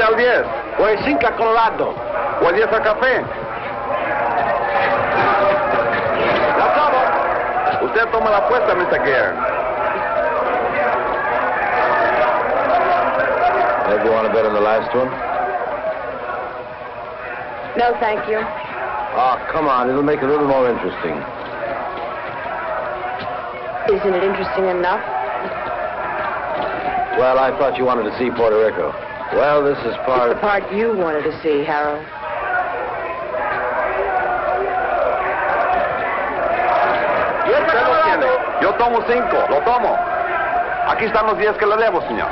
Al 10, o el 5 a Colorado, o el 10 a Café. Ya estamos. Usted toma la apuesta, Mr. Gare. Maybe you want to bet on the last one? No, thank you. Oh, come on. It'll make it a little more interesting. Isn't it interesting enough? Well, I thought you wanted to see Puerto Rico. Well, this is part... It's the part you wanted to see, Harold. Usted lo tiene. Yo tomo 5. Lo tomo. Aquí están los 10 que le debo, señor.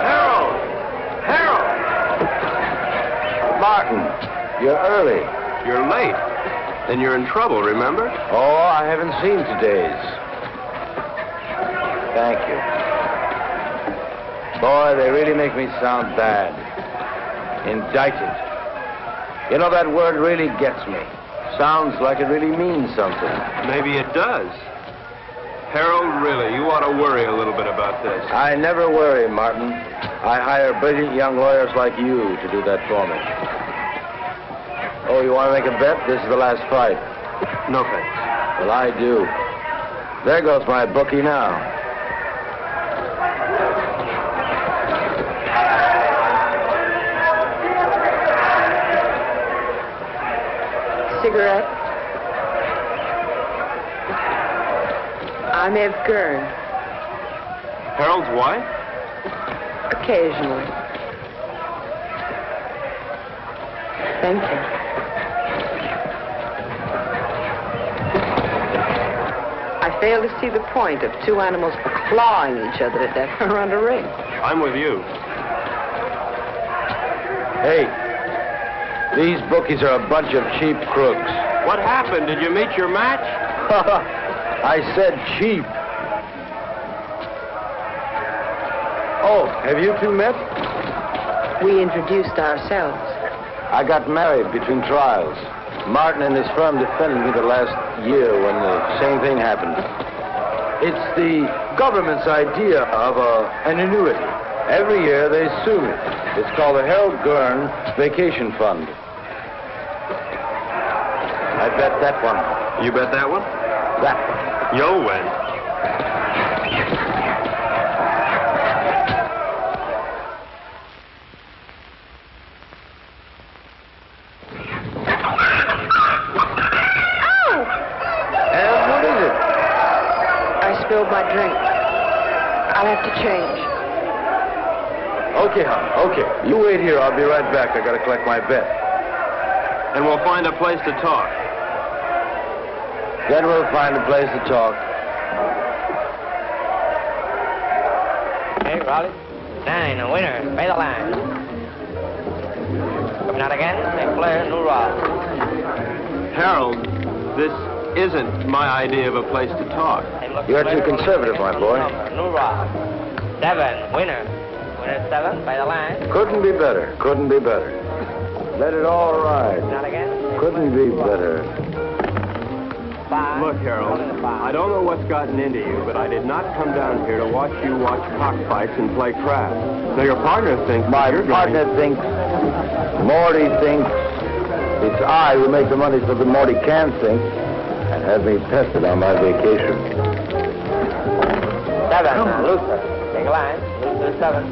Harold! Martin, you're early. You're late. Then you're in trouble, remember? Oh, I haven't seen today's. Thank you. Boy, they really make me sound bad. Indicted. You know, that word really gets me. Sounds like it really means something. Maybe it does. Harold, really, you ought to worry a little bit about this. I never worry, Martin. I hire brilliant young lawyers like you to do that for me. Oh, you want to make a bet? This is the last fight. No thanks. Well, I do. There goes my bookie now. Cigarette? I'm Eve Gurn. Harold's wife? Occasionally. Thank you. I fail to see the point of two animals clawing each other to death around a ring. I'm with you. Hey, these bookies are a bunch of cheap crooks. What happened? Did you meet your match? I said cheap. Oh, have you two met? We introduced ourselves. I got married between trials. Martin and his firm defended me the last year when the same thing happened. It's the government's idea of an annuity. Every year they sue me. It's called the Harold Gurn Vacation Fund. I bet that one. You bet that one? That one. You'll win. Spilled my drink. I'll have to change. Okay, hon. Okay. You wait here. I'll be right back. I gotta collect my bet. And we'll find a place to talk. Then we'll find a place to talk. Hey, Raleigh. 9, a winner. Pay the line. Coming out again. St. Clair, New Rock. Harold, this isn't my idea of a place to talk. Hey, You're too conservative, my boy. New rock. 7, winner. Winner 7, by the line. Couldn't be better. Couldn't be better. Let it all ride. Not again. Couldn't be better. 5. Look, Harold, I don't know what's gotten into you, but I did not come down here to watch you watch cockfights and play craps. Now, your partner thinks... My partner thinks, Morty thinks, it's I who make the money so that Morty can think, and has me tested on my vacation. 7, Luther. Take a line. Luther 7.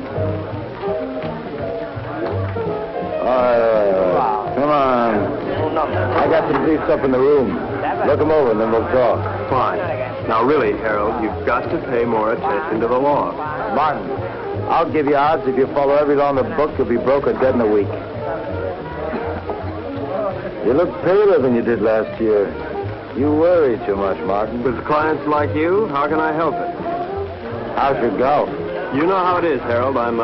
All right. Come on. New number. I got some briefs up in the room. Look them over and then we'll talk. Fine. Now, really, Harold, you've got to pay more attention to the law. Martin, I'll give you odds if you follow every law in the book, you'll be broke or dead in a week. You look paler than you did last year. You worry too much, Martin. With clients like you, how can I help it? How's your golf? You know how it is, Harold. I'm,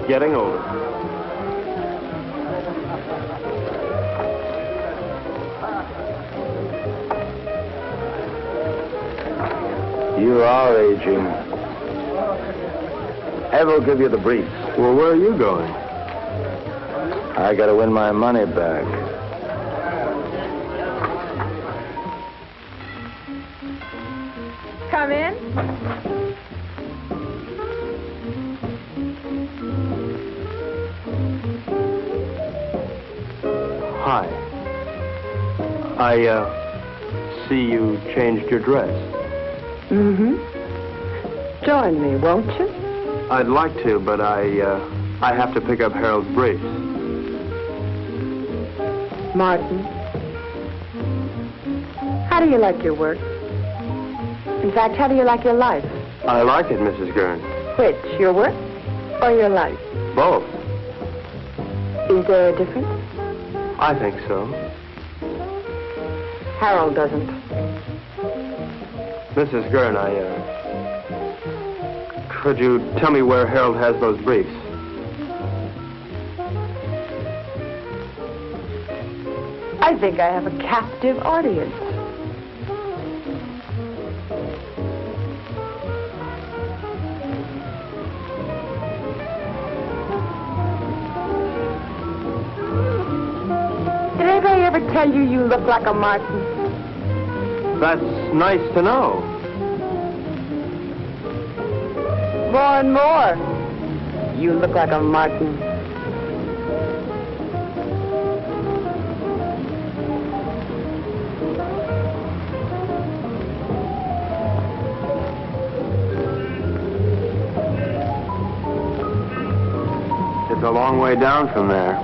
getting older. You are aging. Ev will give you the briefs. Well, where are you going? I gotta win my money back. Come in. Hi. I, see you changed your dress. Mm-hmm. Join me, won't you? I'd like to, but I have to pick up Harold's briefs. Martin, how do you like your work? In fact, how do you like your life? I like it, Mrs. Gurn. Which, your work or your life? Both. Is there a difference? I think so. Harold doesn't. Mrs. Gurn, could you tell me where Harold has those briefs? I think I have a captive audience. Did anybody ever tell you you look like a Martin? That's nice to know. More and more. You look like a Martin. It's a long way down from there.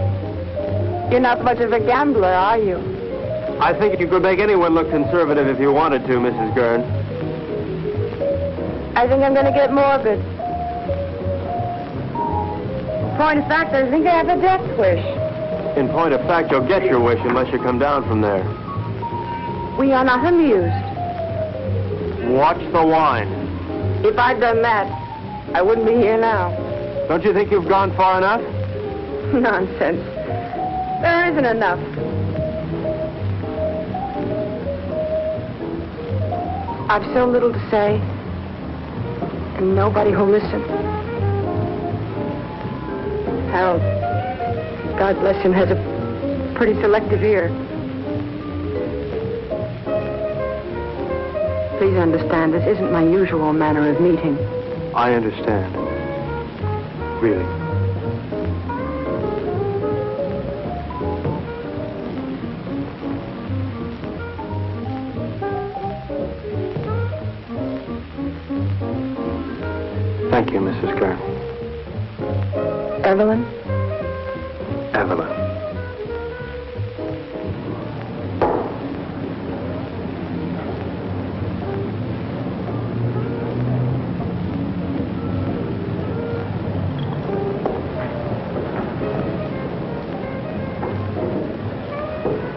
You're not much of a gambler, are you? I think you could make anyone look conservative if you wanted to, Mrs. Gurn. I think I'm going to get morbid. Point of fact, I think I have a death wish. In point of fact, you'll get your wish unless you come down from there. We are not amused. Watch the wine. If I'd done that, I wouldn't be here now. Don't you think you've gone far enough? Nonsense. There isn't enough. I've so little to say, and nobody who'll listen. Harold, God bless him, has a pretty selective ear. Please understand, this isn't my usual manner of meeting. I understand. Really. Thank you, Mrs. Gurn. Evelyn? Evelyn.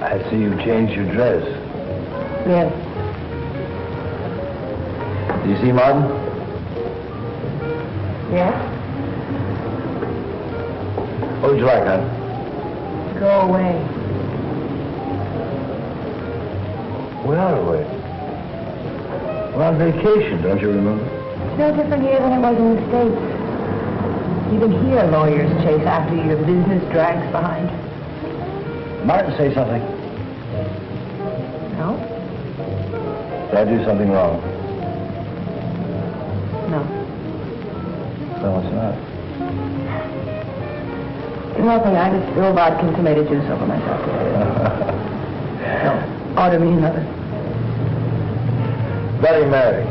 I see you changed your dress. Yes. Do you see Martin? Yes? What would you like, hon? Go away. We are away. We're on vacation, don't you remember? It's no different here than it was in the States. Even here, lawyers chase after you. Your business drags behind. Martin, say something. No? Did I do something wrong? No. So what's not? Nothing. I just spilled vodka and tomato juice over myself today. No. Order me another. Bloody Mary.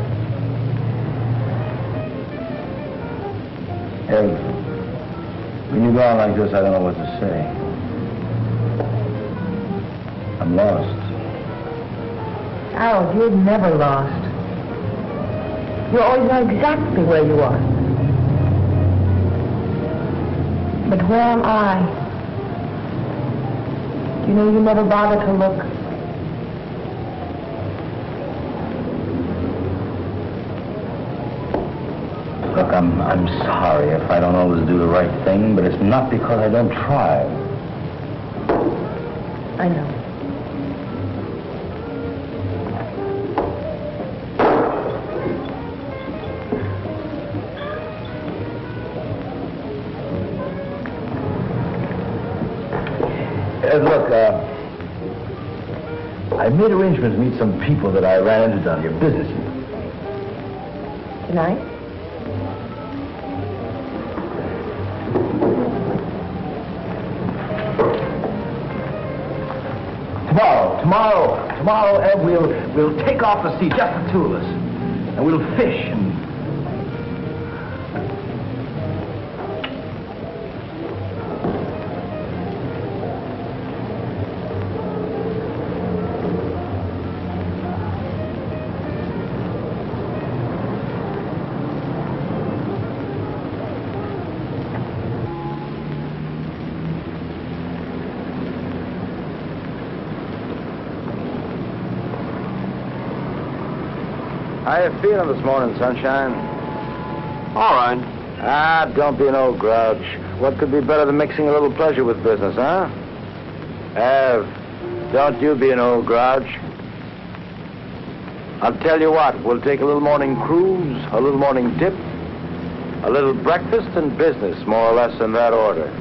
Hey, when you go on like this, I don't know what to say. I'm lost. Harold, you're never lost. You always know exactly where you are. But where am I? You know, you never bother to look. Look, I'm sorry if I don't always do the right thing, but it's not because I don't try. I know. Look, I made arrangements to meet some people that I ran into down your business. Tonight? Tomorrow, Ed, we'll take off the sea, just the two of us, and we'll fish and... How you feeling this morning, sunshine? All right. Ah, don't be an old grouch. What could be better than mixing a little pleasure with business, huh? Ev, don't you be an old grouch. I'll tell you what, we'll take a little morning cruise, a little morning dip, a little breakfast and business, more or less in that order.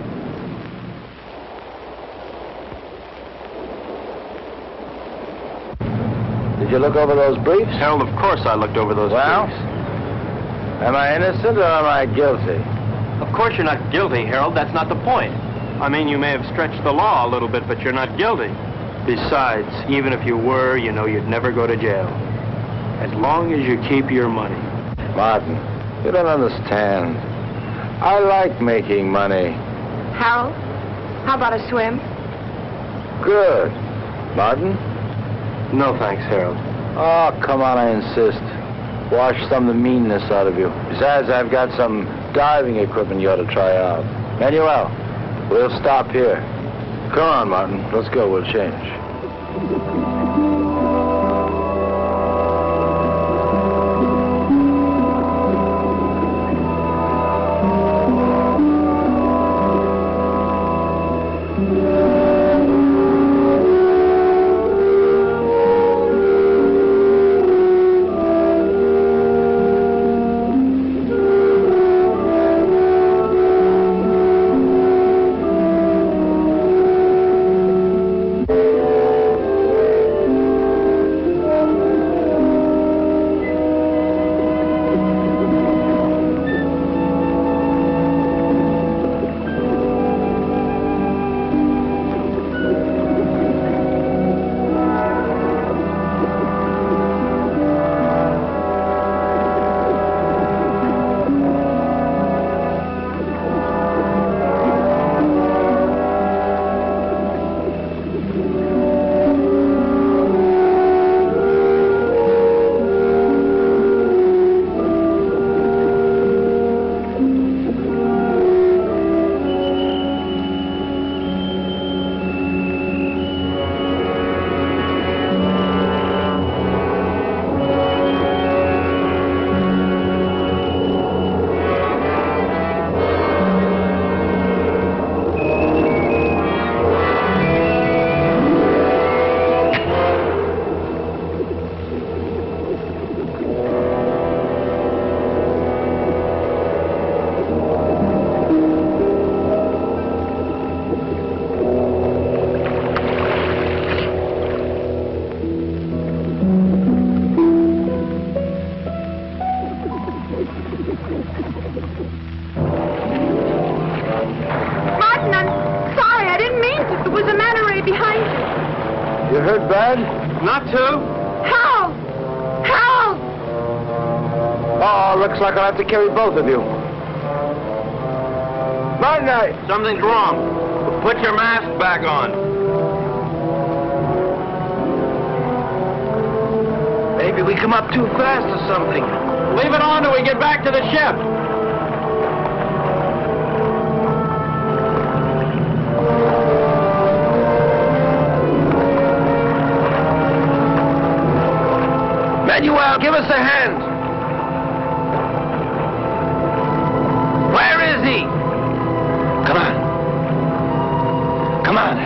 Did you look over those briefs? Harold, of course I looked over those Well? briefs. Am I innocent or am I guilty? Of course you're not guilty, Harold. That's not the point. I mean, you may have stretched the law a little bit, but you're not guilty. Besides, even if you were, you know you'd never go to jail. As long as you keep your money. Martin, you don't understand. I like making money. Harold, how about a swim? Good. Martin? No thanks, Harold. Oh, come on, I insist. Wash some of the meanness out of you. Besides, I've got some diving equipment you ought to try out. Manuel, we'll stop here. Come on, Martin. Let's go. We'll change. Oh, looks like I'll have to carry both of you. Martin, Something's wrong. Put your mask back on. maybe we come up too fast or something. Leave it on till we get back to the ship. Manuel, give us a hand. Where is he? Come on. Come on.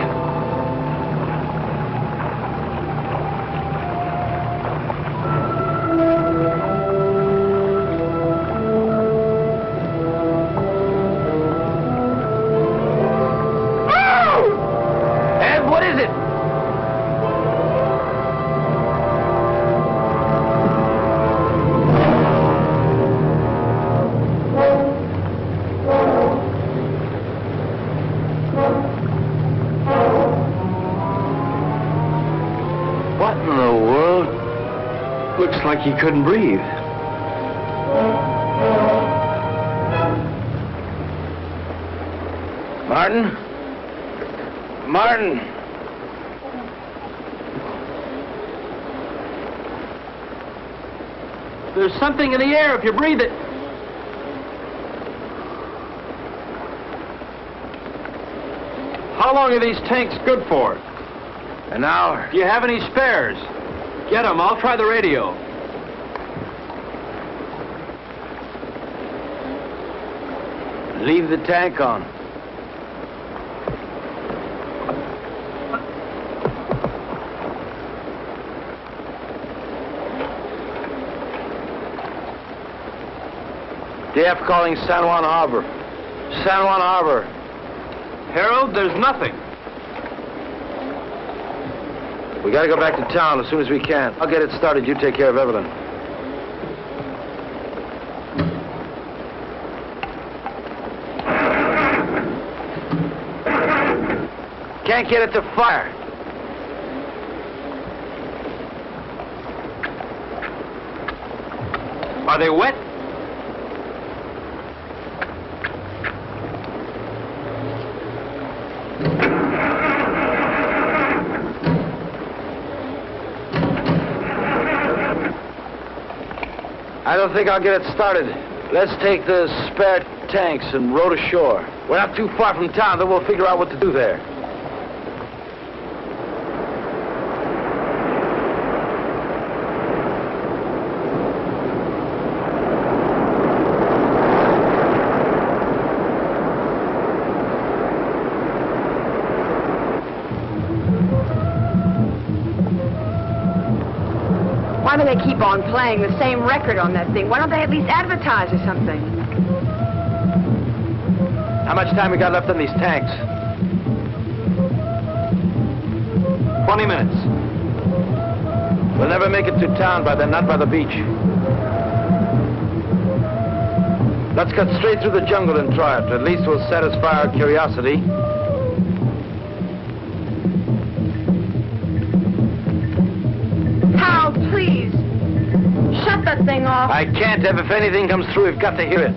And what is it? What in the world? Looks like he couldn't breathe. Martin? Martin! There's something in the air if you breathe it. How long are these tanks good for? An hour. Do you have any spares? Get them. I'll try the radio. Leave the tank on. DF calling San Juan Harbor. San Juan Harbor. Harold, there's nothing. We gotta go back to town as soon as we can. I'll get it started. You take care of Evelyn. Can't get it to fire. Are they wet? I don't think I'll get it started. Let's take the spare tanks and row to shore. We're not too far from town, then we'll figure out what to do there. Why do they keep on playing the same record on that thing? Why don't they at least advertise or something? How much time we got left on these tanks? 20 minutes. We'll never make it to town by then, not by the beach. Let's cut straight through the jungle and try it. At least we'll satisfy our curiosity. Hal, please. Shut that thing off. I can't, Ev. If anything comes through, we've got to hear it.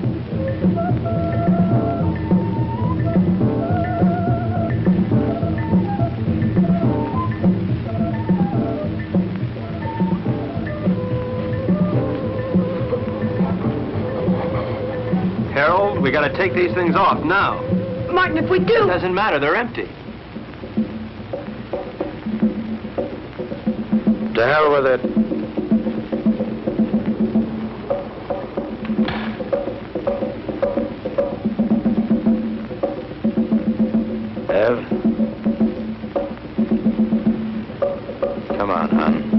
Harold, we gotta take these things off now. Martin, if we It do... doesn't matter, they're empty. To hell with it. Ev? Come on, hon.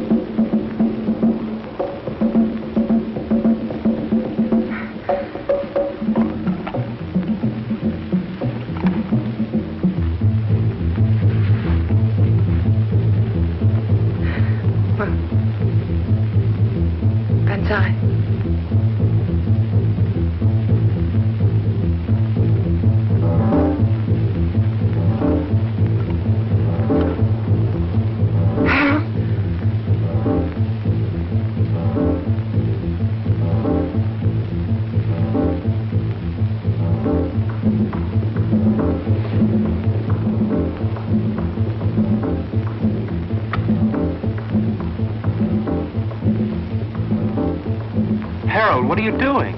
What are you doing?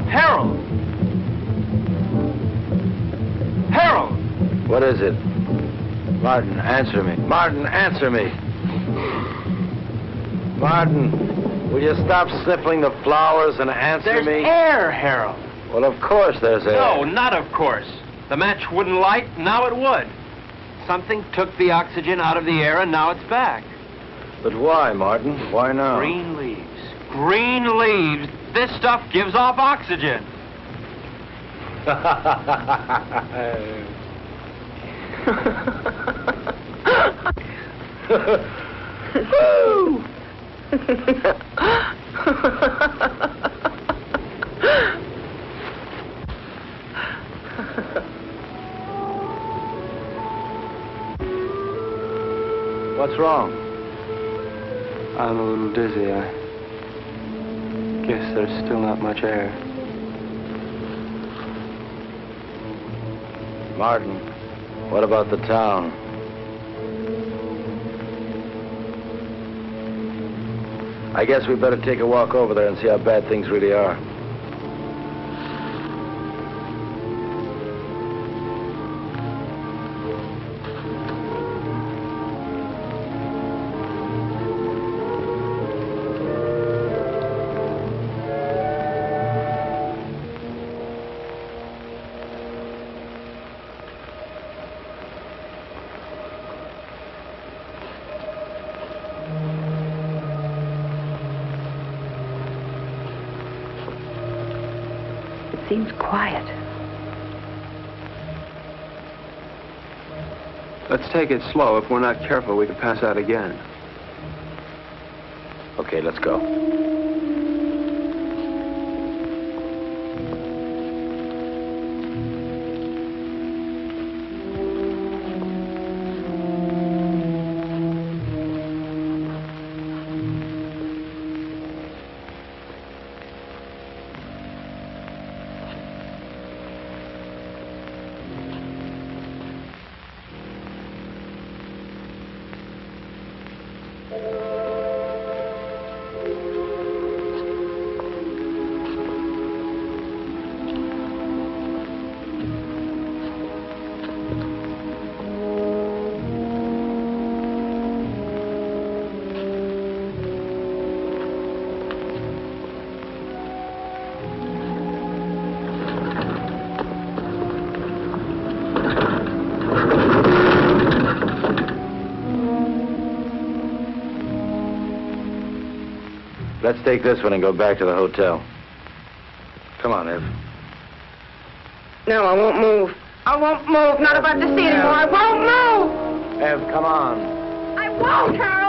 Harold! Harold! What is it? Martin, answer me. Martin, answer me. Martin, will you stop sniffling the flowers and answer There's me? air, Harold. Well, of course there's air. No, not of course. The match wouldn't light, now it would. Something took the oxygen out of the air, and now it's back. But why, Martin? Why now? Green leaves. Green leaves. This stuff gives off oxygen. Woo! What's wrong? I'm a little dizzy. I guess there's still not much air. Martin, what about the town? I guess we better take a walk over there and see how bad things really are. Seems quiet. Let's take it slow. If we're not careful, we could pass out again. Okay, let's go. Let's take this one and go back to the hotel. Come on, Ev. No, I won't move. I won't move. Not if I have to see anymore. I won't move. Ev, come on. I won't, Harold.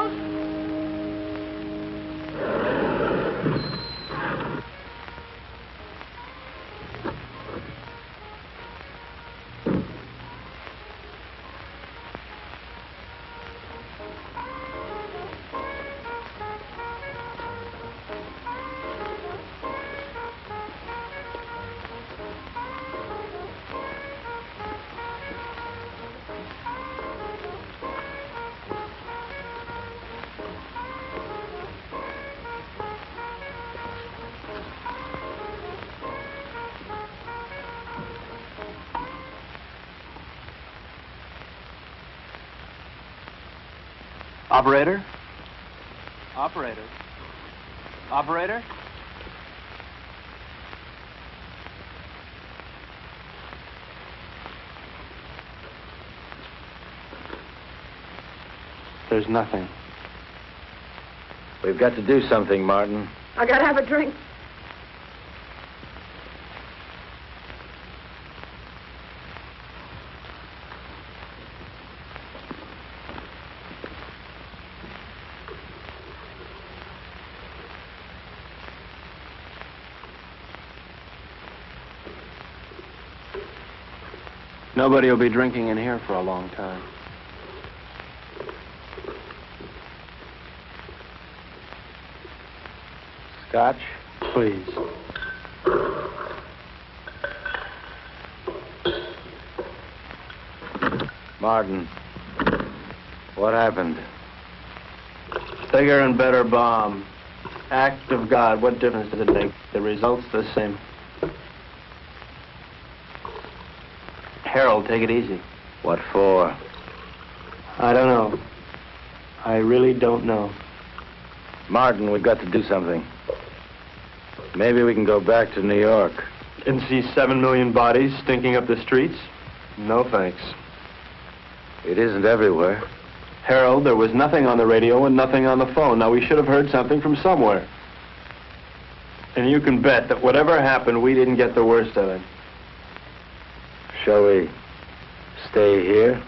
Operator? Operator? Operator? There's nothing. We've got to do something, Martin. I gotta have a drink. Nobody will be drinking in here for a long time. Scotch? Please. Martin, what happened? Bigger and better bomb. Act of God. What difference does it make? The result's the same. Harold, take it easy. What for? I don't know. I really don't know. Martin, we've got to do something. Maybe we can go back to New York. And see 7 million bodies stinking up the streets? No thanks. It isn't everywhere. Harold, there was nothing on the radio and nothing on the phone. Now, we should have heard something from somewhere. And you can bet that whatever happened, we didn't get the worst of it. Shall we stay here?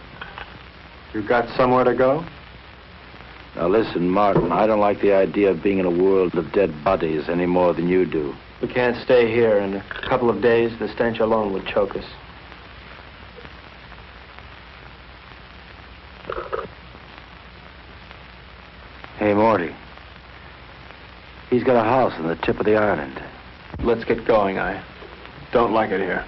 You got somewhere to go? Now listen, Martin, I don't like the idea of being in a world of dead bodies any more than you do. We can't stay here. In a couple of days, the stench alone would choke us. Hey, Morty. He's got a house on the tip of the island. Let's get going. I don't like it here.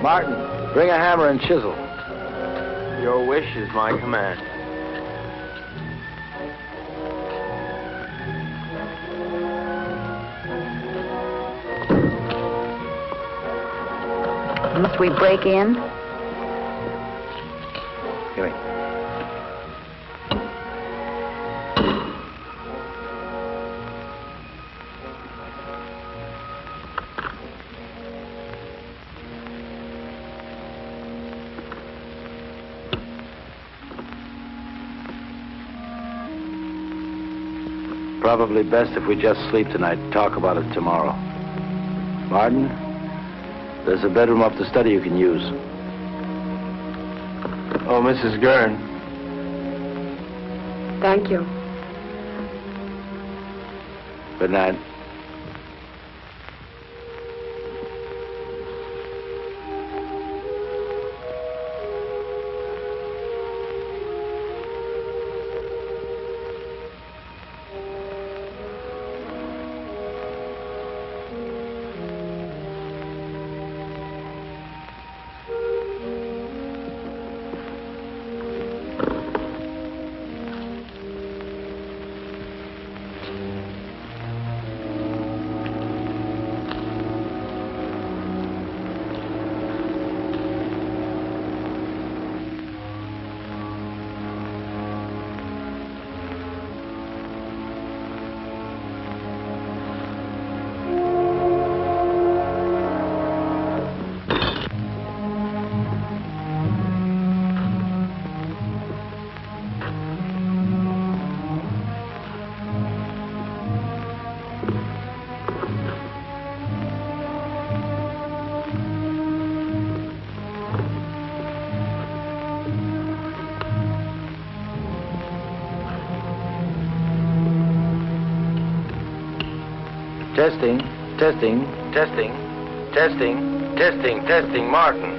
Martin, bring a hammer and chisel. Your wish is my command. Must we break in? Give me. Probably best if we just sleep tonight and talk about it tomorrow. Martin, there's a bedroom up the study you can use. Oh, Mrs. Gurn. Thank you. Good night. Testing, testing, testing, testing, testing, testing. Martin.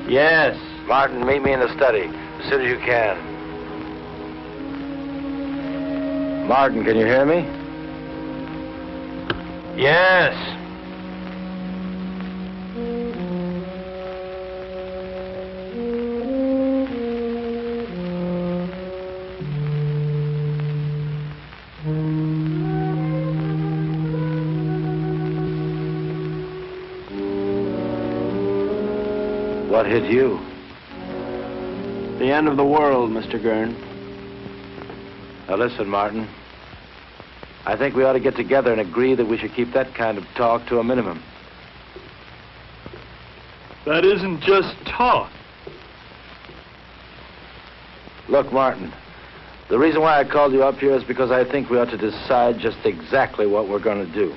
Yes. Martin, meet me in the study as soon as you can. Martin, can you hear me? Yes. What hit you? The end of the world, Mr. Gurn. Now listen, Martin. I think we ought to get together and agree that we should keep that kind of talk to a minimum. That isn't just talk. Look, Martin, the reason why I called you up here is because I think we ought to decide just exactly what we're going to do.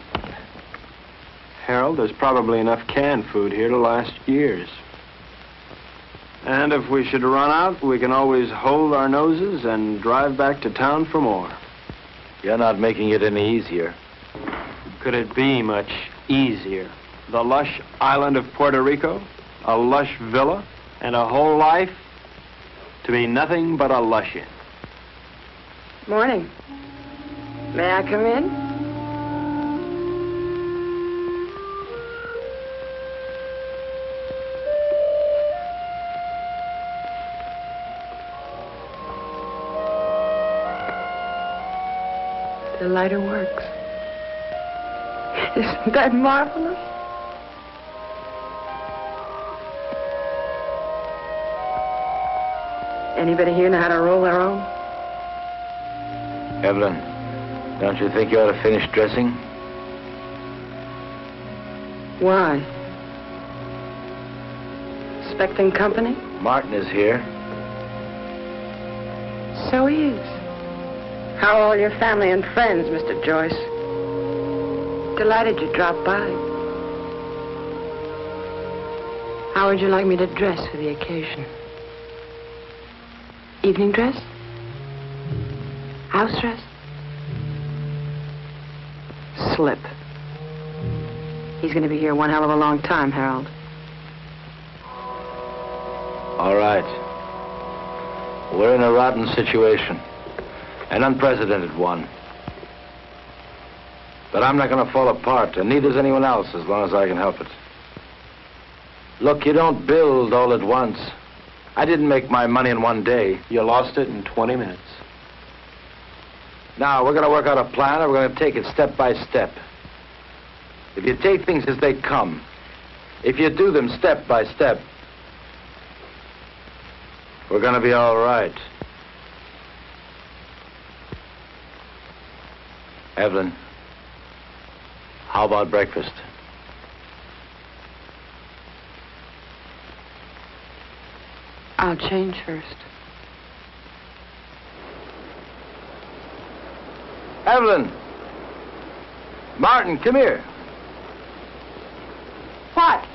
Harold, there's probably enough canned food here to last years. And if we should run out, we can always hold our noses and drive back to town for more. You're not making it any easier. Could it be much easier? The lush island of Puerto Rico, a lush villa, and a whole life to be nothing but a lush-in. Morning. May I come in? The lighter works. Isn't that marvelous? Anybody here know how to roll their own? Evelyn, don't you think you ought to finish dressing? Why? Expecting company? Martin is here. So he is. How are all your family and friends, Mr. Joyce? Delighted you dropped by. How would you like me to dress for the occasion? Evening dress? House dress? Slip. He's going to be here one hell of a long time, Harold. All right. We're in a rotten situation. An unprecedented one. But I'm not going to fall apart, and neither's anyone else, as long as I can help it. Look, you don't build all at once. I didn't make my money in one day. You lost it in 20 minutes. Now, we're going to work out a plan, and we're going to take it step by step. If you take things as they come, if you do them step by step, we're going to be all right. Evelyn, how about breakfast? I'll change first. Evelyn! Martin, come here. What?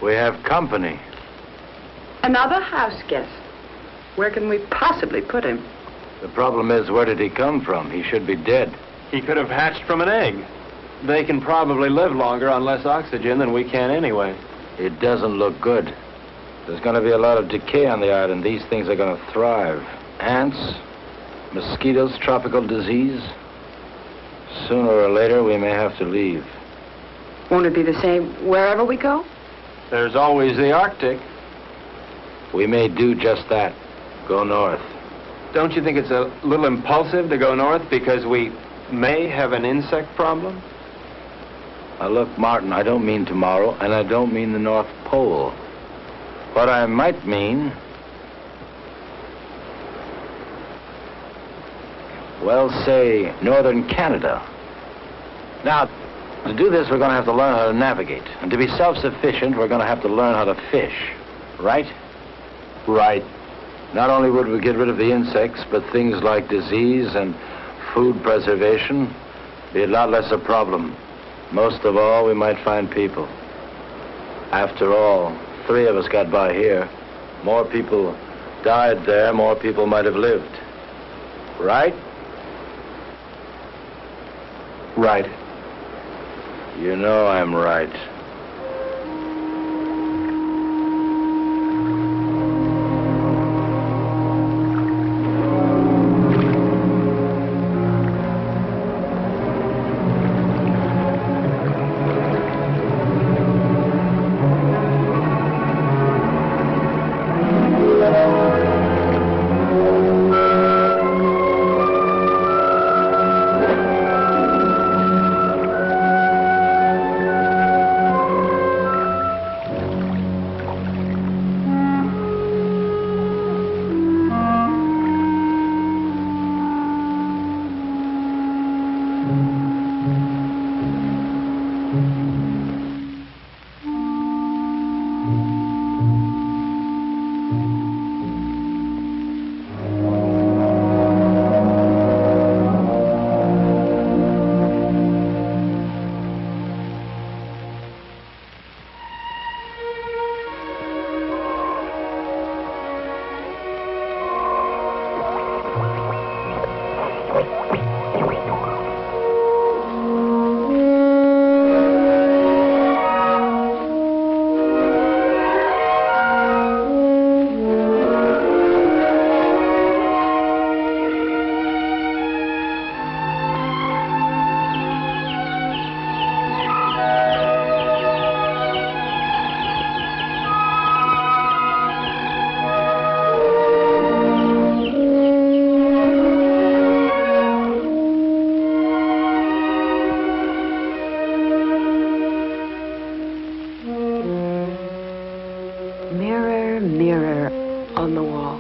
We have company. Another house guest. Where can we possibly put him? The problem is, where did he come from? He should be dead. He could have hatched from an egg. They can probably live longer on less oxygen than we can anyway. It doesn't look good. There's going to be a lot of decay on the island. These things are going to thrive. Ants, mosquitoes, tropical disease. Sooner or later, we may have to leave. Won't it be the same wherever we go? There's always the Arctic. We may do just that. Go north. Don't you think it's a little impulsive to go north because we may have an insect problem? Now look, Martin, I don't mean tomorrow, and I don't mean the North Pole. What I might mean, well, say, northern Canada. Now, to do this, we're going to have to learn how to navigate. And to be self-sufficient, we're going to have to learn how to fish. Right? Right. Not only would we get rid of the insects, but things like disease and food preservation be a lot less a problem. Most of all, we might find people. After all, 3 of us got by here. More people died there, more people might have lived. Right? Right. You know I'm right. mirror on the wall.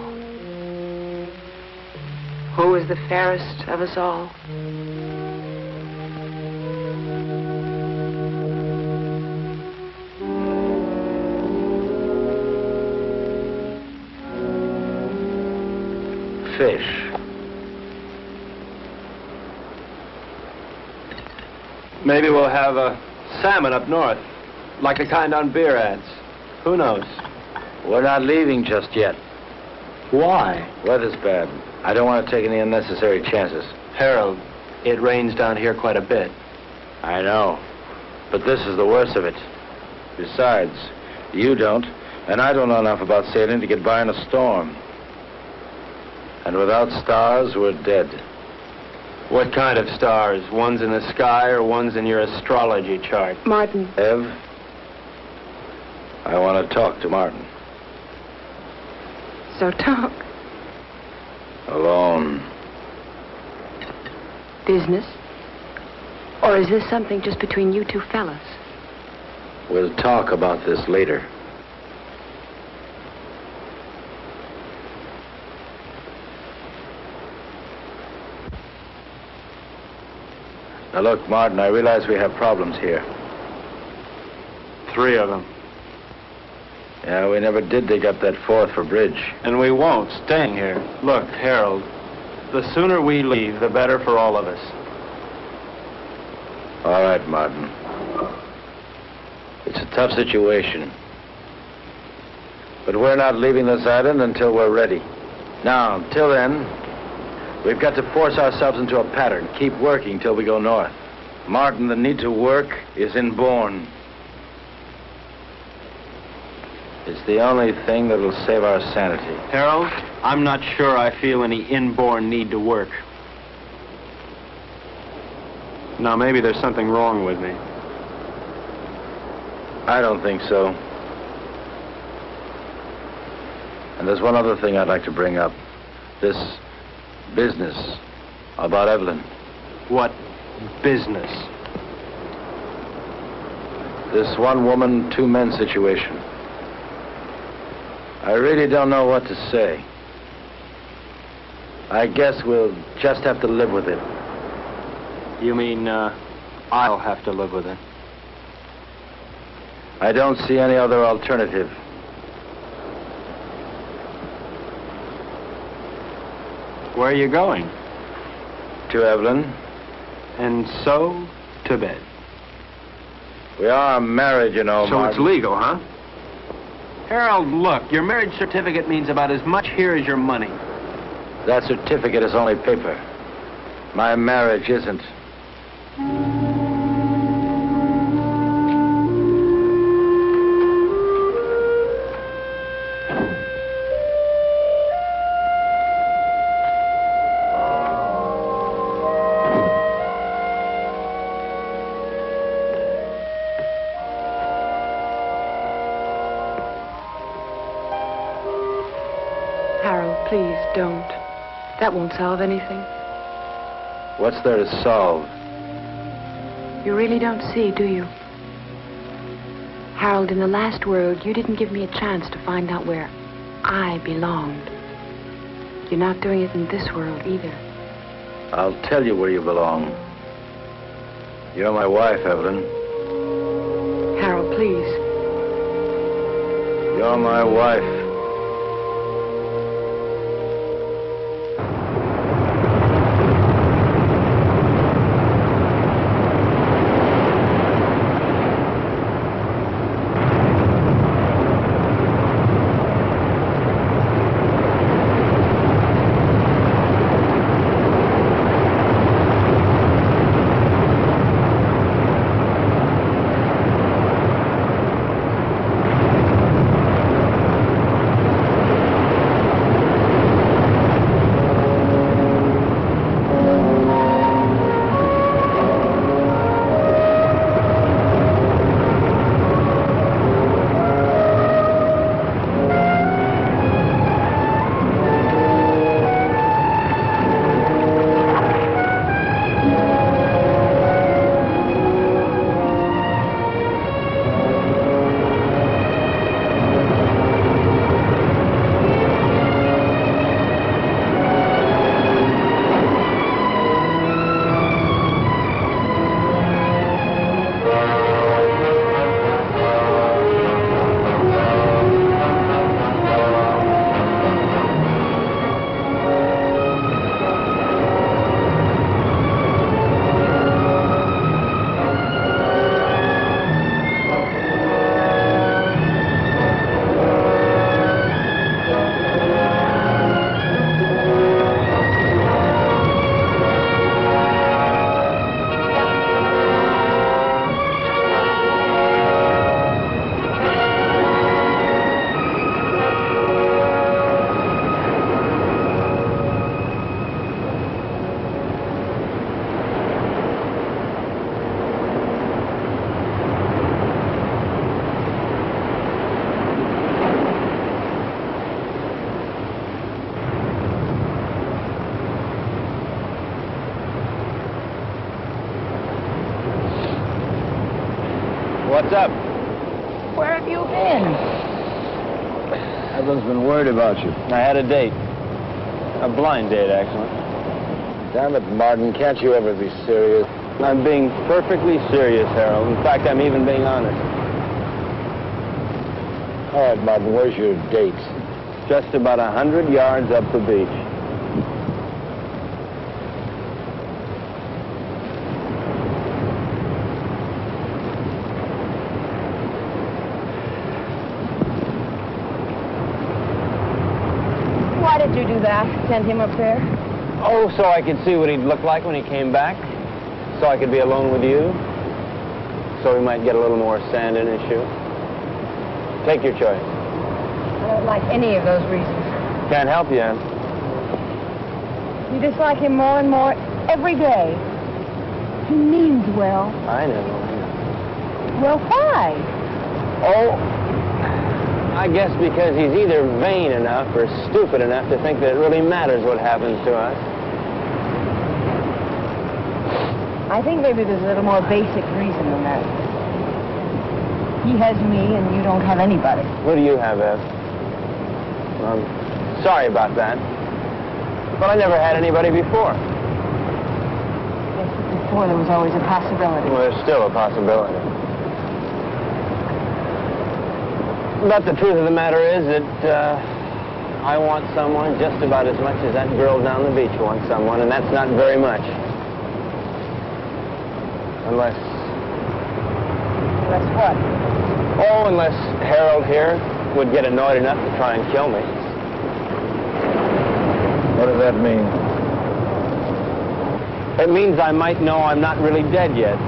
Who is the fairest of us all? Fish. Maybe we'll have a salmon up north, like the kind on beer ads. Who knows? We're not leaving just yet. Why? Weather's bad. I don't want to take any unnecessary chances. Harold, it rains down here quite a bit. I know. But this is the worst of it. Besides, you don't, and I don't know enough about sailing to get by in a storm. And without stars, we're dead. What kind of stars? Ones in the sky or ones in your astrology chart? Martin. Ev, I want to talk to Martin. So talk. Alone. Business? Or is this something just between you two fellas? We'll talk about this later. Now look, Martin, I realize we have problems here. 3 of them. Yeah, we never did dig up that fourth for bridge. And we won't, staying here. Look, Harold, the sooner we leave, the better for all of us. All right, Martin. It's a tough situation. But we're not leaving this island until we're ready. Now, until then, we've got to force ourselves into a pattern. Keep working till we go north. Martin, the need to work is inborn. It's the only thing that'll save our sanity. Harold, I'm not sure I feel any inborn need to work. Now, maybe there's something wrong with me. I don't think so. And there's one other thing I'd like to bring up. This business about Evelyn. What business? This one woman, 2 men situation. I really don't know what to say. I guess we'll just have to live with it. You mean, I'll have to live with it? I don't see any other alternative. Where are you going? To Evelyn. And so, to bed. We are married, you know, So it's Martin. legal, huh? Harold, look, your marriage certificate means about as much here as your money. That certificate is only paper. My marriage isn't. Harold, please don't. That won't solve anything. What's there to solve? You really don't see, do you? Harold, in the last world, you didn't give me a chance to find out where I belonged. You're not doing it in this world either. I'll tell you where you belong. You're my wife, Evelyn. Harold, please. You're my wife. Evelyn's been worried about you. I had a date. A blind date, actually. Damn it, Martin, can't you ever be serious? I'm being perfectly serious, Harold. In fact, I'm even being honest. All right, Martin, where's your date? Just about 100 yards up the beach. Why did you do that? Send him up there? Oh, so I could see what he'd look like when he came back. So I could be alone with you. So we might get a little more sand in his shoe. Take your choice. I don't like any of those reasons. Can't help you, Ann. You dislike him more and more every day. He means well. I know. Well, why? Oh, I guess because he's either vain enough or stupid enough to think that it really matters what happens to us. I think maybe there's a little more basic reason than that. He has me and you don't have anybody. What do you have, Ev? I'm sorry about that. But I never had anybody before. Yes, but before there was always a possibility. Well, there's still a possibility. But the truth of the matter is that I want someone just about as much as that girl down the beach wants someone, and that's not very much. Unless... Unless what? Oh, unless Harold here would get annoyed enough to try and kill me. What does that mean? It means I might know I'm not really dead yet.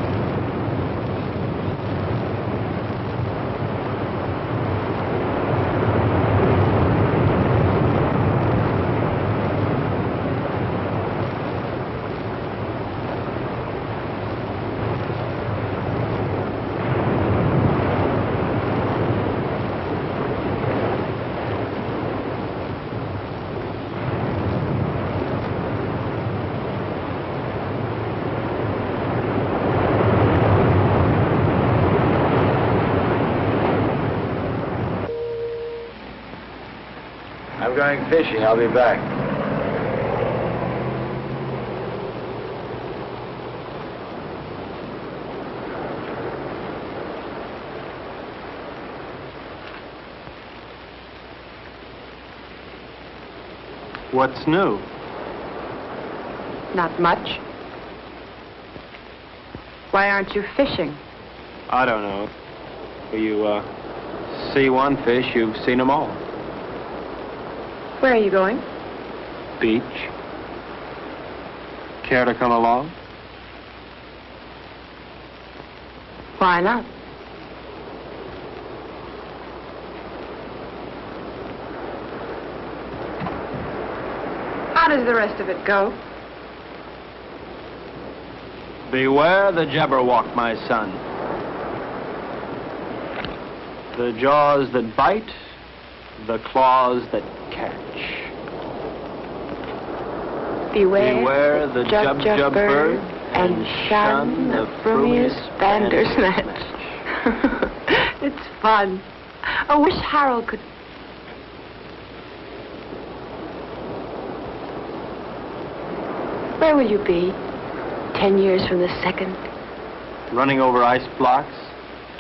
I'm going fishing. I'll be back. What's new? Not much. Why aren't you fishing? I don't know. You, see one fish, you've seen them all. Where are you going? Beach. Care to come along? Why not? How does the rest of it go? Beware the Jabberwock, my son. The jaws that bite, the claws that catch. Beware the jub bird and shun the frumious bandersnatch. It's fun. I wish Harold could... Where will you be 10 years from this second? Running over ice blocks,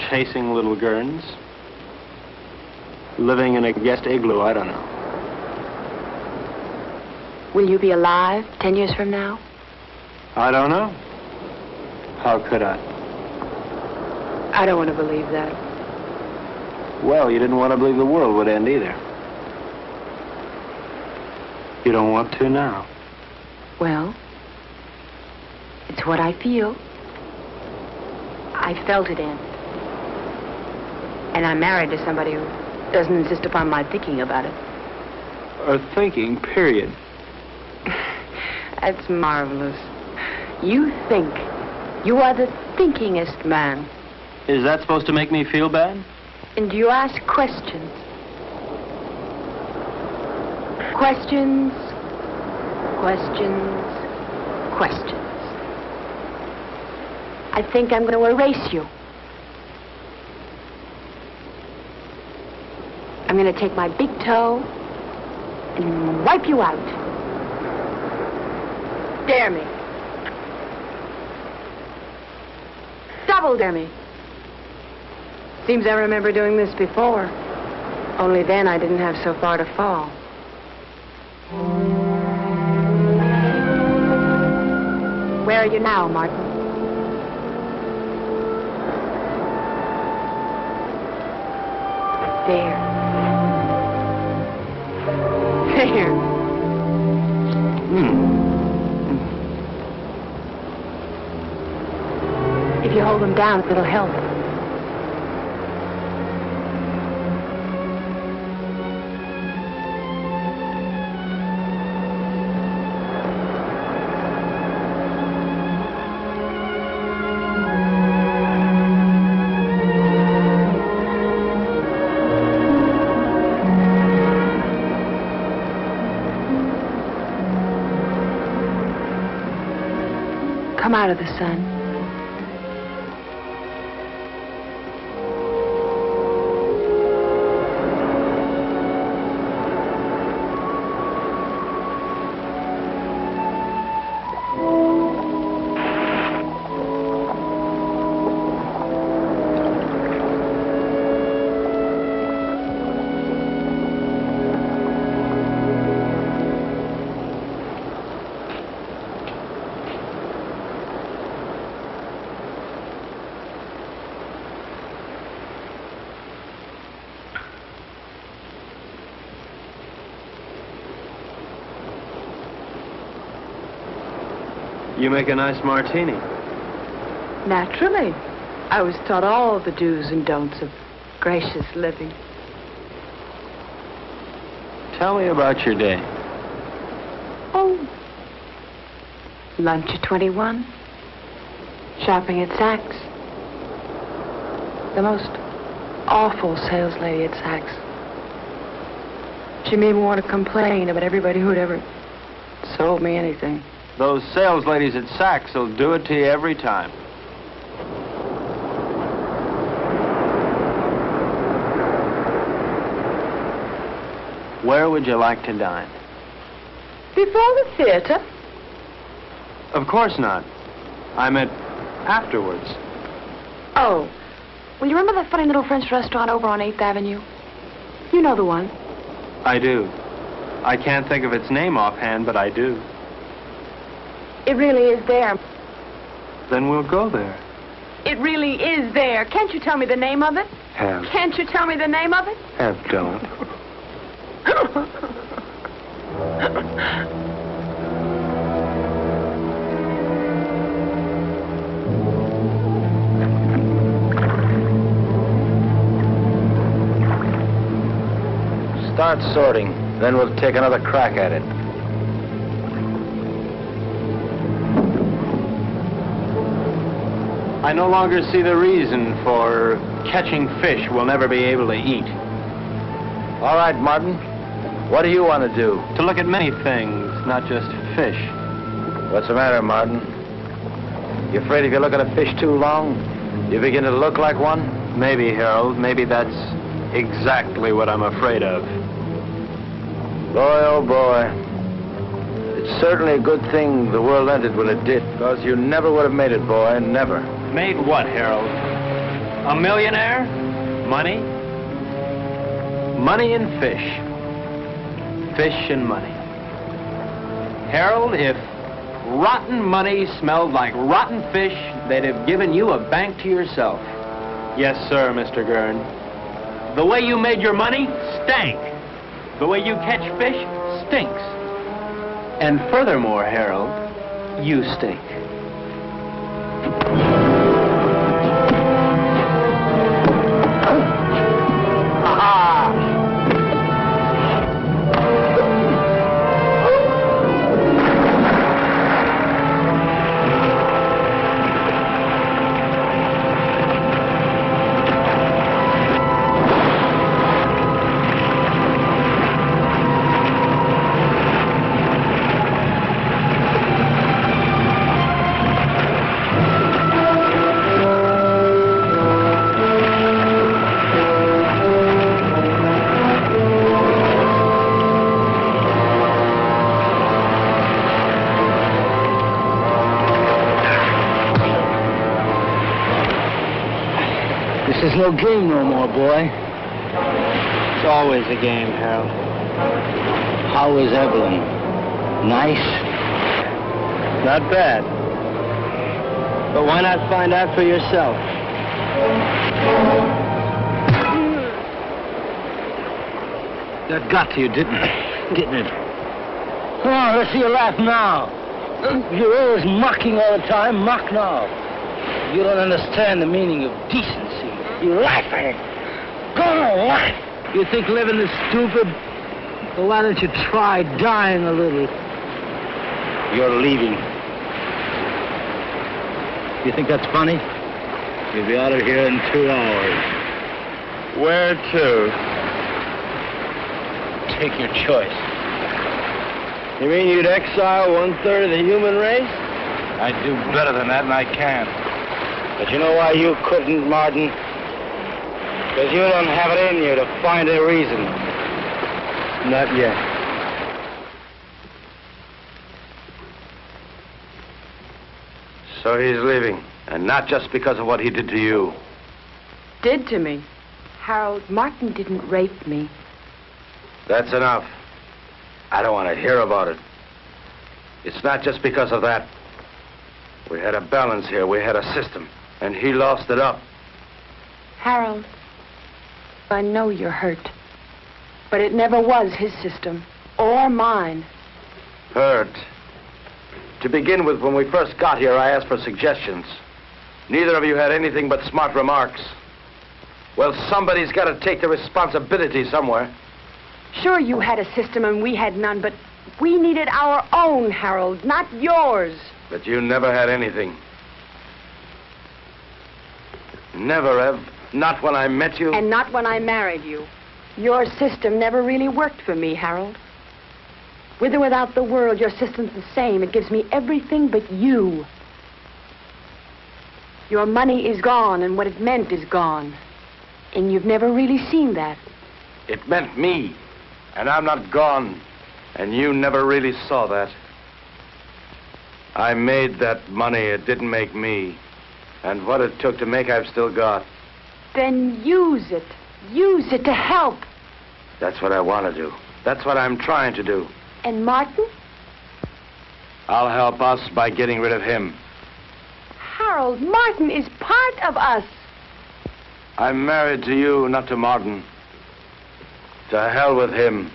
chasing little Gurns, living in a guest igloo, I don't know. Will you be alive 10 years from now? I don't know. How could I? I don't want to believe that. Well, you didn't want to believe the world would end either. You don't want to now. Well, it's what I feel. I felt it end. And I'm married to somebody who doesn't insist upon my thinking about it. Or thinking, period. That's marvelous. You think. You are the thinkingest man. Is that supposed to make me feel bad? And you ask questions. Questions, questions, questions. I think I'm going to erase you. I'm I'm going to take my big toe and wipe you out. Dare me. Double dare me. Seems I remember doing this before. Only then I didn't have so far to fall. Where are you now, Martin? There. There. If you hold them down, it'll help. Come out of the sun. You make a nice martini. Naturally. I was taught all the do's and don'ts of gracious living. Tell me about your day. Oh. Lunch at 21. Shopping at Saks. The most awful sales lady at Saks. She made me want to complain about everybody who'd ever sold me anything. Those sales ladies at Saks will do it to you every time. Where would you like to dine? Before the theater? Of course not. I meant afterwards. Oh. Well, you remember that funny little French restaurant over on 8th Avenue? You know the one. I do. I can't think of its name offhand, but I do. It really is there. Then we'll go there. It really is there. Can't you tell me the name of it? Have. Can't you tell me the name of it? Have don't. Start sorting, then we'll take another crack at it. I no longer see the reason for catching fish we'll never be able to eat. All right, Martin. What do you want to do? To look at many things, not just fish. What's the matter, Martin? You afraid if you look at a fish too long, you begin to look like one? Maybe, Harold. Maybe that's exactly what I'm afraid of. Boy, oh boy. It's certainly a good thing the world ended when it did, because you never would have made it, boy. Never. Made what, Harold? A millionaire? Money? Money and fish. Fish and money. Harold, if rotten money smelled like rotten fish, they'd have given you a bank to yourself. Yes, sir, Mr. Gurn. The way you made your money stank. The way you catch fish stinks. And furthermore, Harold, you stink. no game no more, boy. It's always a game, Harold. How is Evelyn? Nice? Not bad. But why not find out for yourself? That got to you, didn't it? Come on, let's see you laugh now. You're always mocking all the time. Mock now. You don't understand the meaning of decency. You're laughing. Go on, laugh. You think living is stupid? Well, why don't you try dying a little? You're leaving. You think that's funny? You'll be out of here in 2 hours. Where to? Take your choice. You mean you'd exile 1/3 of the human race? I'd do better than that, and I can. But you know why you couldn't, Martin? Because you don't have it in you to find a reason. Not yet. So he's leaving, and not just because of what he did to you. Did to me. Harold, Martin didn't rape me. That's enough. I don't want to hear about it. It's not just because of that. We had a balance here. We had a system, and he lost it up. Harold, I know you're hurt. But it never was his system, or mine. Hurt. To begin with, when we first got here, I asked for suggestions. Neither of you had anything but smart remarks. Well, somebody's got to take the responsibility somewhere. Sure, you had a system and we had none, but we needed our own, Harold, not yours. But you never had anything. Never, Ev. Not when I met you. And not when I married you. Your system never really worked for me, Harold. With or without the world, your system's the same. It gives me everything but you. Your money is gone, and what it meant is gone. And you've never really seen that. It meant me. And I'm not gone. And you never really saw that. I made that money. It didn't make me. And what it took to make, I've still got. Then use it. Use it to help. That's what I want to do. That's what I'm trying to do. And Martin? I'll help us by getting rid of him. Harold, Martin is part of us. I'm married to you, not to Martin. To hell with him.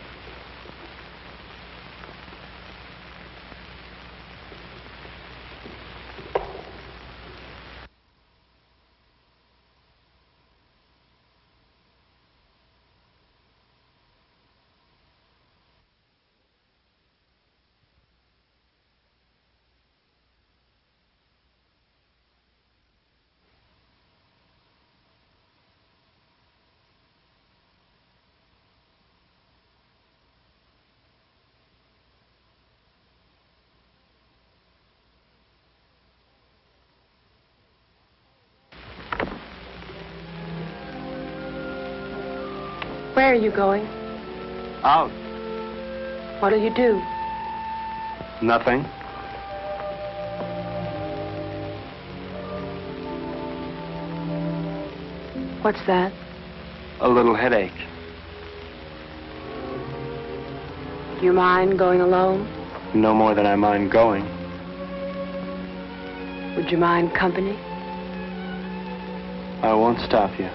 Where are you going? Out. What'll you do? Nothing. What's that? A little headache. Do you mind going alone? No more than I mind going. Would you mind company? I won't stop you.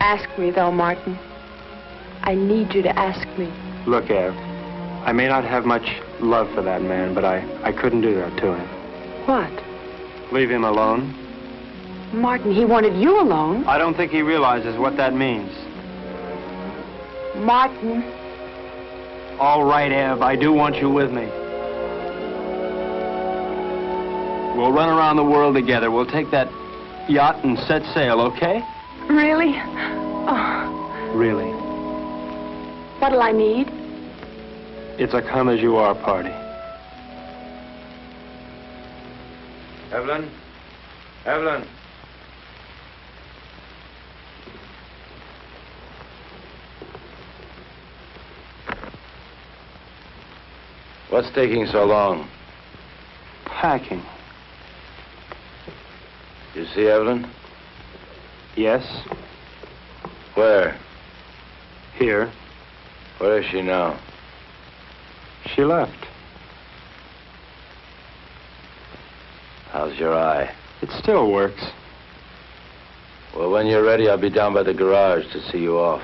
Ask me, though, Martin. I need you to ask me. Look, Ev, I may not have much love for that man, but I couldn't do that to him. What? Leave him alone? Martin, he wanted you alone. I don't think he realizes what that means. Martin. All right, Ev, I do want you with me. We'll run around the world together. We'll take that yacht and set sail, okay? Really? Oh. Really. What'll I need? It's a come-as-you-are party. Evelyn? Evelyn? What's taking so long? Packing. You see, Evelyn? Yes, Where? here. Where is she now? She left. How's your eye? It still works. Well, when you're ready, I'll be down by the garage to see you off.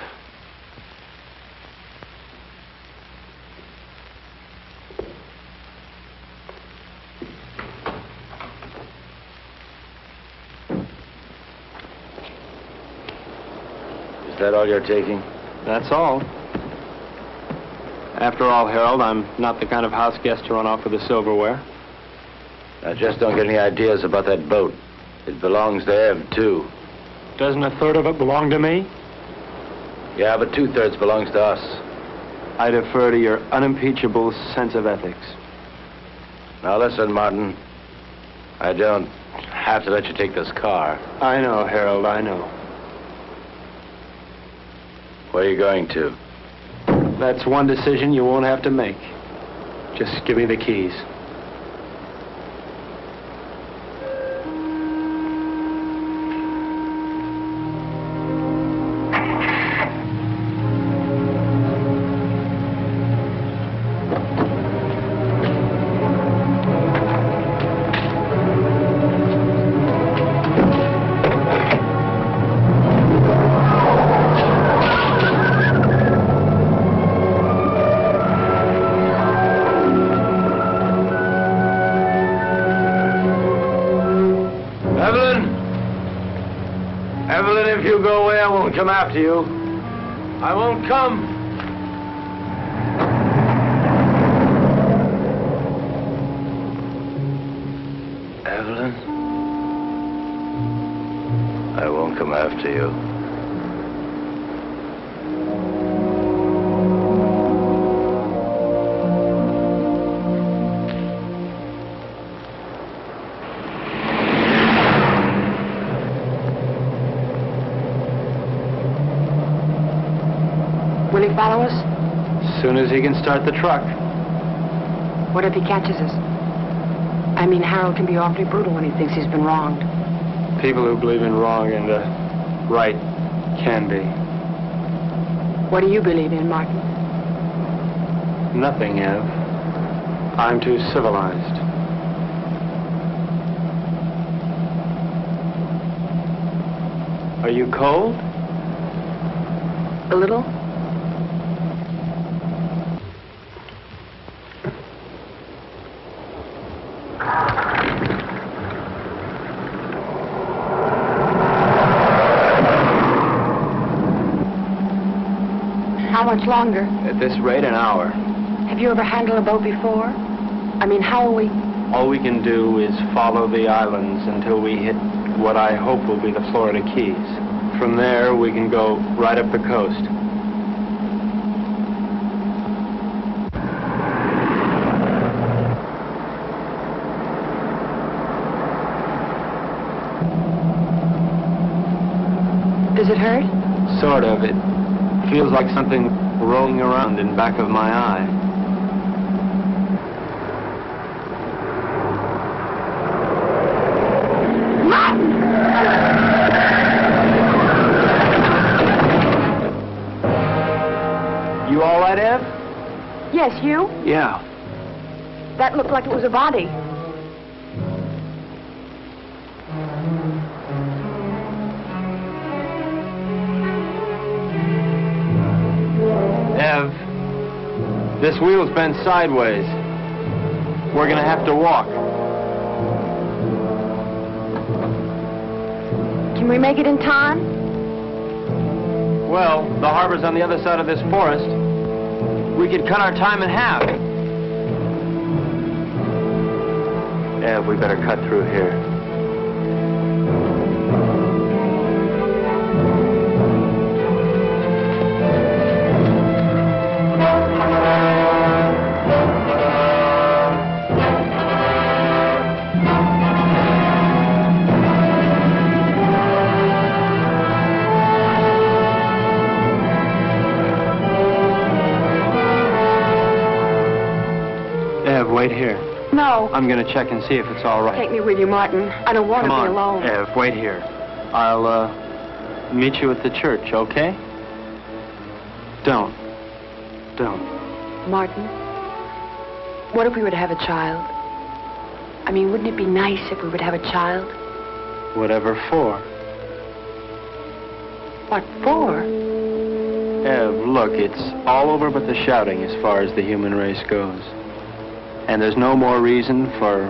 Is that all you're taking? That's all. After all, Harold, I'm not the kind of house guest to run off with the silverware. Now, just don't get any ideas about that boat. It belongs to Ev, too. Doesn't a third of it belong to me? Yeah, but 2/3 belongs to us. I defer to your unimpeachable sense of ethics. Now, listen, Martin. I don't have to let you take this car. I know, Harold, I know. Where are you going to? That's one decision you won't have to make. Just give me the keys. Evelyn, if you go away, I won't come after you. I won't come. Evelyn? I won't come after you. Will he follow us? As soon as he can start the truck. What if he catches us? I mean, Harold can be awfully brutal when he thinks he's been wronged. People who believe in wrong and right can be. What do you believe in, Martin? Nothing, Ev. I'm too civilized. Are you cold? A little? How much longer? At this rate, an hour. Have you ever handled a boat before? I mean, how are we? All we can do is follow the islands until we hit what I hope will be the Florida Keys. From there, we can go right up the coast. Does it hurt? Sort of. It feels like something rolling around in back of my eye. You all right, Ev? Yes, you? Yeah. That looked like it was a body. Ev, this wheel's bent sideways. We're gonna have to walk. Can we make it in time? Well, the harbor's on the other side of this forest. We could cut our time in half. Ev, we better cut through here. Wait here. No. I'm gonna check and see if it's all right. Take me with you, Martin. I don't want Come to on, be alone. Ev, wait here. I'll meet you at the church, okay? Don't. Martin, what if we were to have a child? I mean, wouldn't it be nice if we were to have a child? Whatever for. What for? Ev, look, it's all over but the shouting as far as the human race goes. And there's no more reason for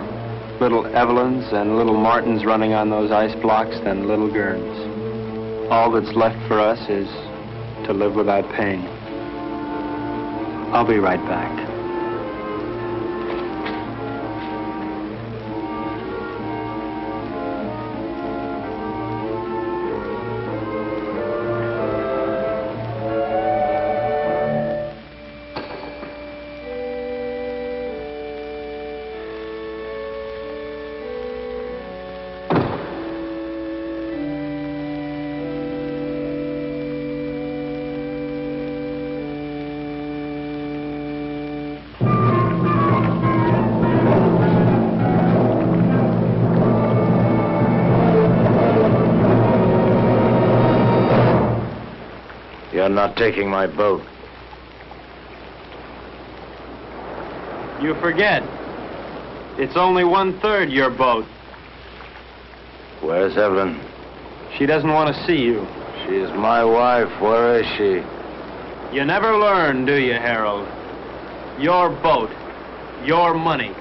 little Evelyns and little Martins running on those ice blocks than little Gerns. All that's left for us is to live without pain. I'll be right back. You're not taking my boat. You forget. It's only 1/3 your boat. Where's Evelyn? She doesn't want to see you. She's my wife. Where is she? You never learn, do you, Harold? Your boat, your money,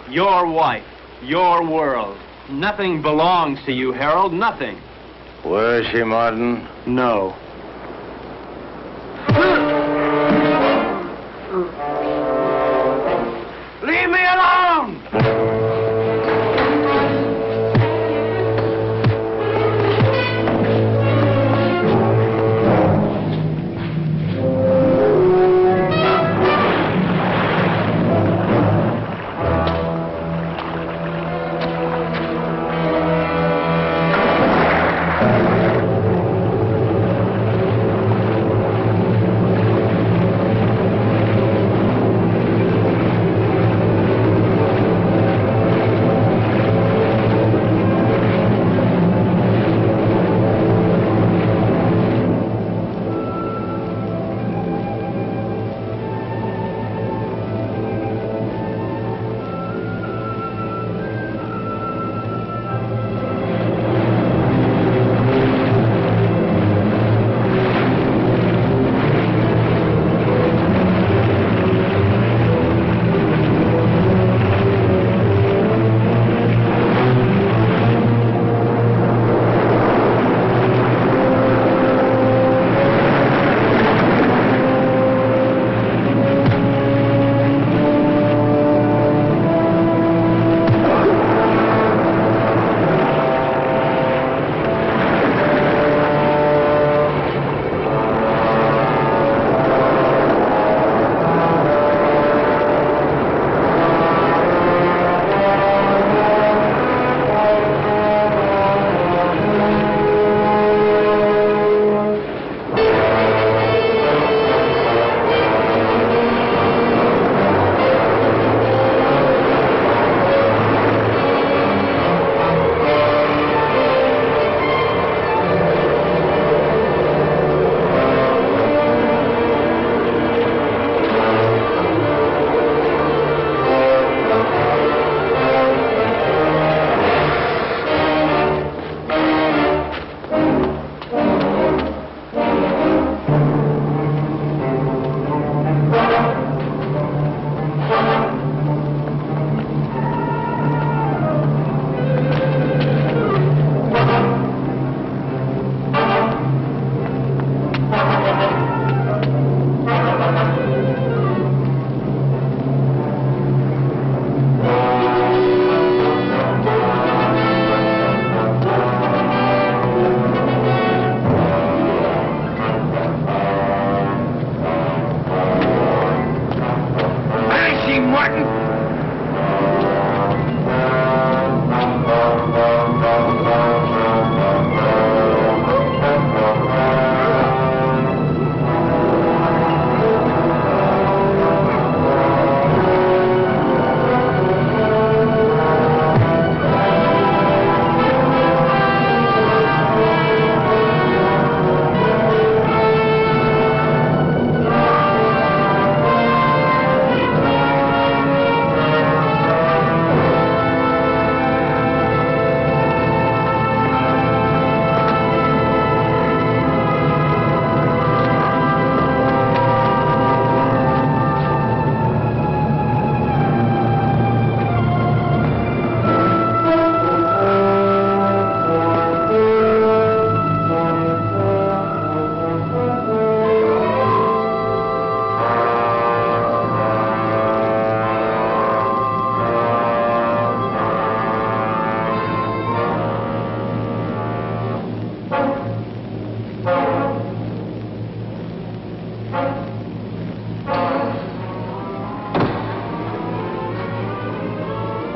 your wife, your world. Nothing belongs to you, Harold, nothing. Where is she, Martin? No. Leave me alone!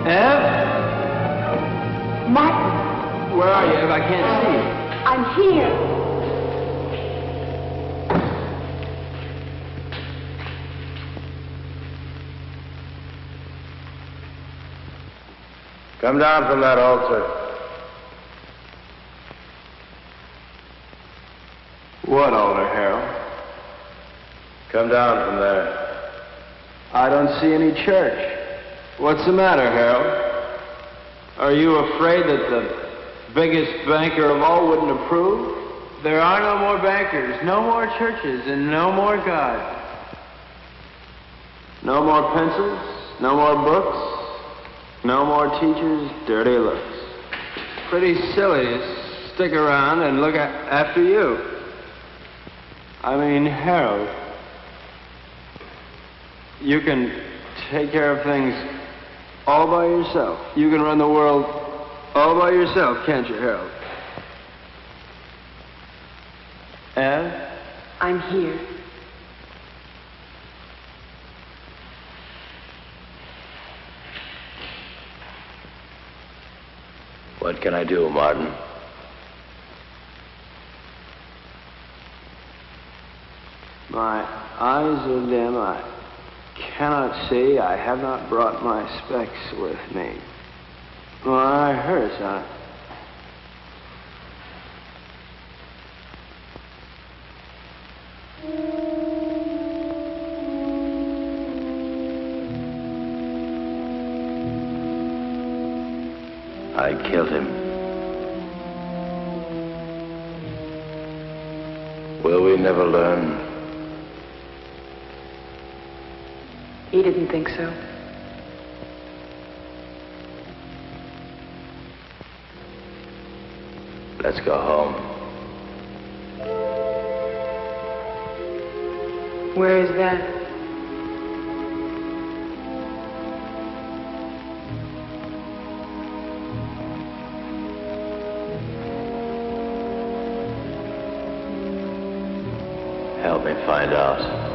Ev? Martin, Where are you, Ev? I can't see you. I'm here. Come down from that altar. What altar, Harold? Come down from there. I don't see any church. What's the matter, Harold? Are you afraid that the biggest banker of all wouldn't approve? There are no more bankers, no more churches, and no more God. No more pencils, no more books, no more teachers, dirty looks. Pretty silly to stick around and look after you. I mean, Harold, you can take care of things all by yourself. You can run the world all by yourself, can't you, Harold? Ev? I'm here. What can I do, Martin? My eyes are dim. I cannot see. I have not brought my specs with me. My hurts, huh? I killed him. Will we never learn? He didn't think so. Let's go home. Where is that? Help me find out.